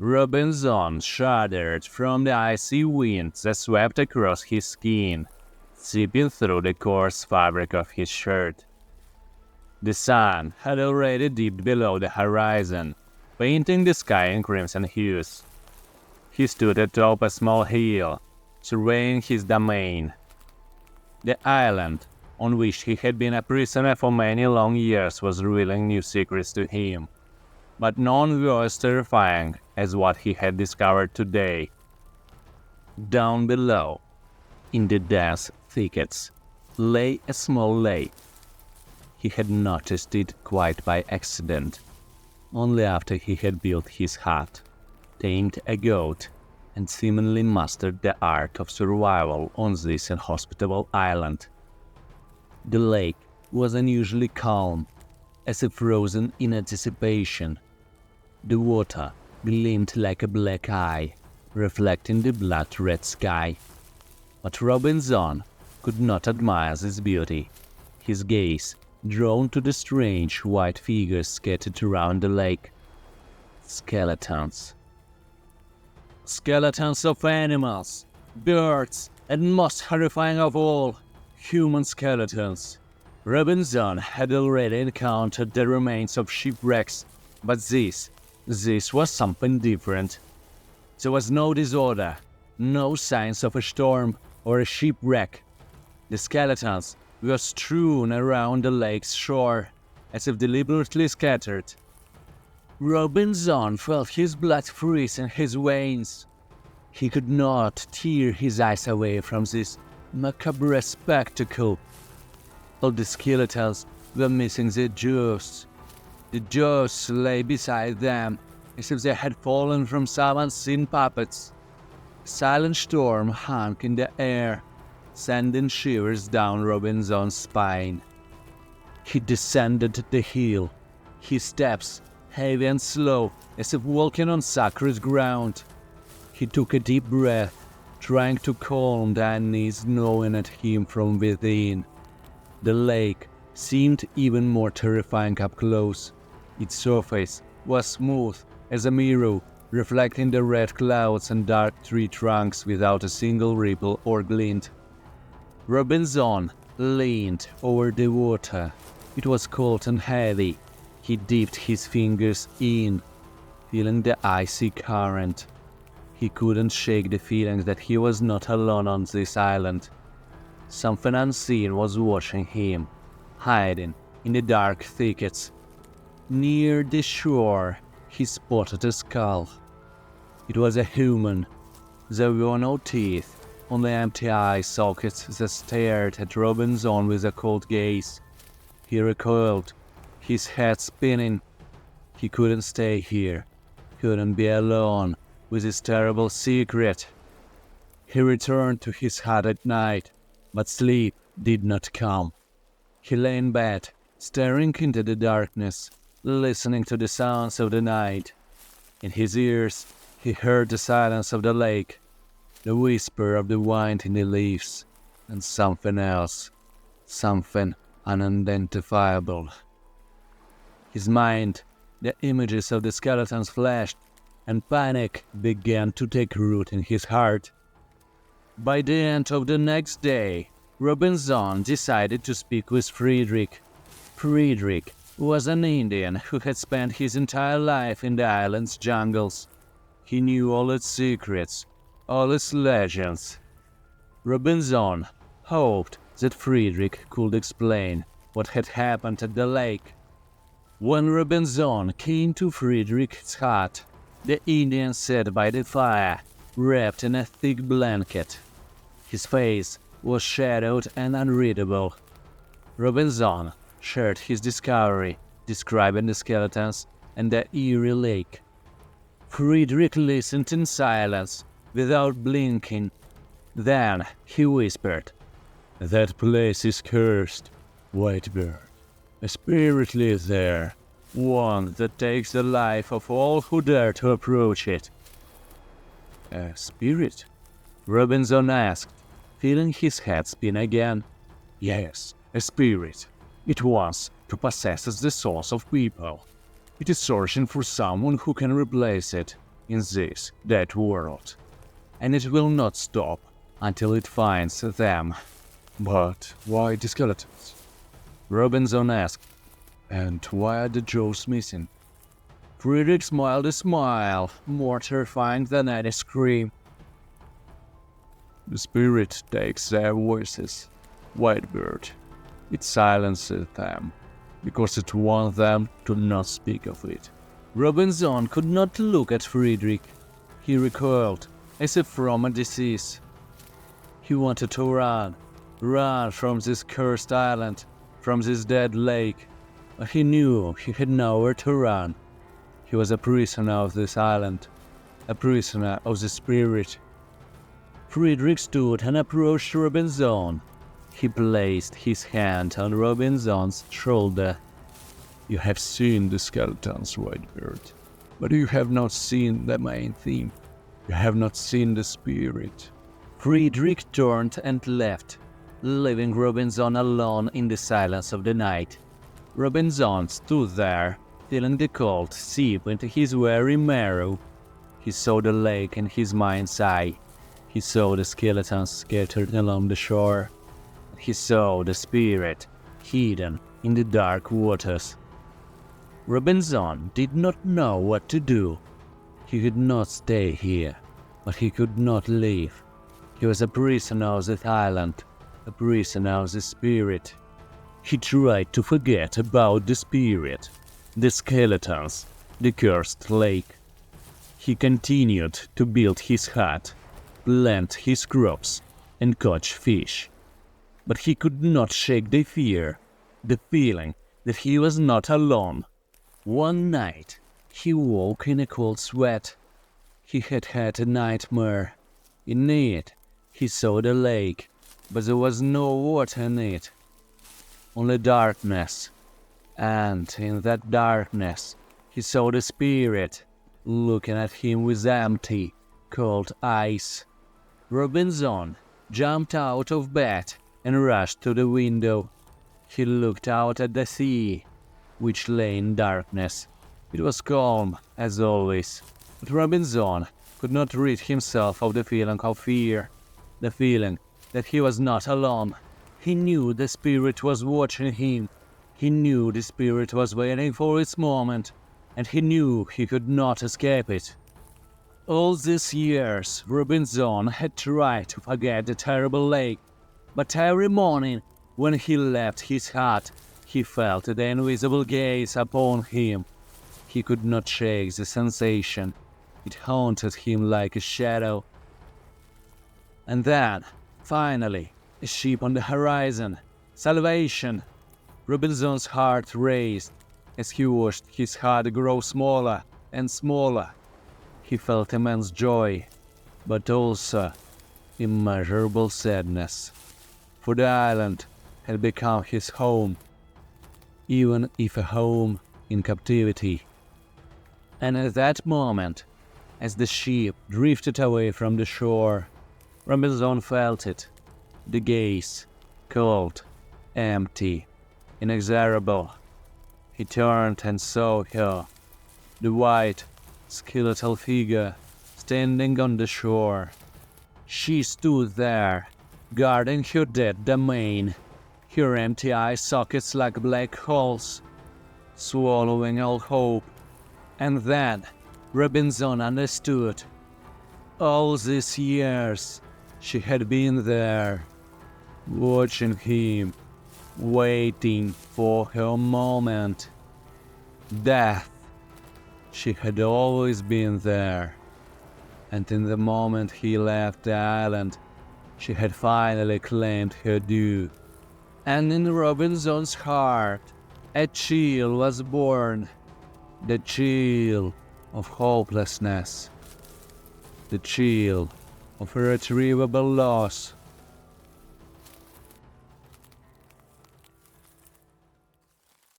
Robinson shuddered from the icy winds that swept across his skin, seeping through the coarse fabric of his shirt. The sun had already dipped below the horizon, painting the sky in crimson hues. He stood atop a small hill, surveying his domain. The island, on which he had been a prisoner for many long years, was revealing new secrets to him, but none were as terrifying as what he had discovered today. Down below, in the dense thickets, lay a small lake. He had noticed it quite by accident, only after he had built his hut, tamed a goat, and seemingly mastered the art of survival on this inhospitable island. The lake was unusually calm, as if frozen in anticipation. The water gleamed like a black eye, reflecting the blood-red sky. But Robinson could not admire this beauty, his gaze drawn to the strange white figures scattered around the lake. Skeletons. Skeletons of animals, birds, and most horrifying of all, human skeletons. Robinson had already encountered the remains of shipwrecks, but this was something different. There was no disorder, no signs of a storm or a shipwreck. The skeletons were strewn around the lake's shore, as if deliberately scattered. Robinson felt his blood freeze in his veins. He could not tear his eyes away from this macabre spectacle. All the skeletons were missing their jaws. The jaws lay beside them, as if they had fallen from some unseen puppets. A silent storm hung in the air, sending shivers down Robinson's spine. He descended the hill, his steps heavy and slow, as if walking on sacred ground. He took a deep breath, trying to calm the unease gnawing at him from within. The lake seemed even more terrifying up close. Its surface was smooth as a mirror, reflecting the red clouds and dark tree trunks without a single ripple or glint. Robinson leaned over the water. It was cold and heavy. He dipped his fingers in, feeling the icy current. He couldn't shake the feeling that he was not alone on this island. Something unseen was watching him, hiding in the dark thickets. Near the shore, he spotted a skull. It was a human. There were no teeth, only empty eye sockets that stared at Robinson with a cold gaze. He recoiled, his head spinning. He couldn't stay here, couldn't be alone with his terrible secret. He returned to his hut at night, but sleep did not come. He lay in bed, staring into the darkness, listening to the sounds of the night. In his ears, he heard the silence of the lake, the whisper of the wind in the leaves, and something else, something unidentifiable. His mind, the images of the skeletons flashed, and panic began to take root in his heart. By the end of the next day, Robinson decided to speak with Friedrich. Friedrich was an Indian who had spent his entire life in the island's jungles. He knew all its secrets, all its legends. Robinson hoped that Friedrich could explain what had happened at the lake. When Robinson came to Friedrich's hut, the Indian sat by the fire, wrapped in a thick blanket. His face was shadowed and unreadable. Robinson shared his discovery, describing the skeletons and the eerie lake. Friedrich listened in silence, without blinking. Then he whispered, "That place is cursed, Whitebird. A spirit lives there, one that takes the life of all who dare to approach it." "A spirit?" Robinson asked, feeling his head spin again. "Yes, a spirit. It wants to possess the souls of people. It is searching for someone who can replace it. in this dead world, and it will not stop until it finds them. But why the skeletons? Robinson asked. And why are the jaws missing? Friedrich smiled a smile, more terrifying than any scream. The spirit takes their voices, Whitebird. It silences them, because it wants them to not speak of it. Robinson could not look at Friedrich. He recoiled, as if from a disease. He wanted to run from this cursed island, from this dead lake, but he knew he had nowhere to run. He was a prisoner of this island, a prisoner of the spirit. Friedrich stood and approached Robinson. He placed his hand on Robinson's shoulder. You have seen the skeletons, Whitebird, but you have not seen the main theme. You have not seen the spirit. Friedrich turned and left, leaving Robinson alone in the silence of the night. Robinson stood there, feeling the cold seep into his very marrow. He saw the lake in his mind's eye. He saw the skeletons scattered along the shore. He saw the spirit hidden in the dark waters. Robinson did not know what to do. He could not stay here, but he could not leave. He was a prisoner of that island, a prisoner of the spirit. He tried to forget about the spirit, the skeletons, the cursed lake. He continued to build his hut, plant his crops, and catch fish. But he could not shake the fear, the feeling that he was not alone. One night, he woke in a cold sweat. He had had a nightmare. In it, he saw the lake, but there was no water in it, only darkness. And in that darkness, he saw the spirit, looking at him with empty, cold eyes. Robinson jumped out of bed and rushed to the window. He looked out at the sea, which lay in darkness. It was calm, as always, but Robinson could not rid himself of the feeling of fear, the feeling that he was not alone. He knew the spirit was watching him. He knew the spirit was waiting for its moment, and he knew he could not escape it. All these years, Robinson had tried to forget the terrible lake, but every morning, when he left his hut, he felt the invisible gaze upon him. He could not shake the sensation. It haunted him like a shadow. And then, finally, a ship on the horizon. Salvation! Robinson's heart raced as he watched his hut grow smaller and smaller. He felt immense joy, but also immeasurable sadness, for the island had become his home, even if a home in captivity. And at that moment, as the ship drifted away from the shore, Robinson felt it, the gaze, cold, empty, inexorable. He turned and saw her, the white, skeletal figure standing on the shore. She stood there, guarding her dead domain, her empty eye sockets like black holes, swallowing all hope. And then Robinson understood. All these years she had been there, watching him, waiting for her moment. Death. She had always been there, and in the moment he left the island, she had finally claimed her due. And in Robinson's heart, a chill was born, the chill of hopelessness, the chill of irretrievable loss.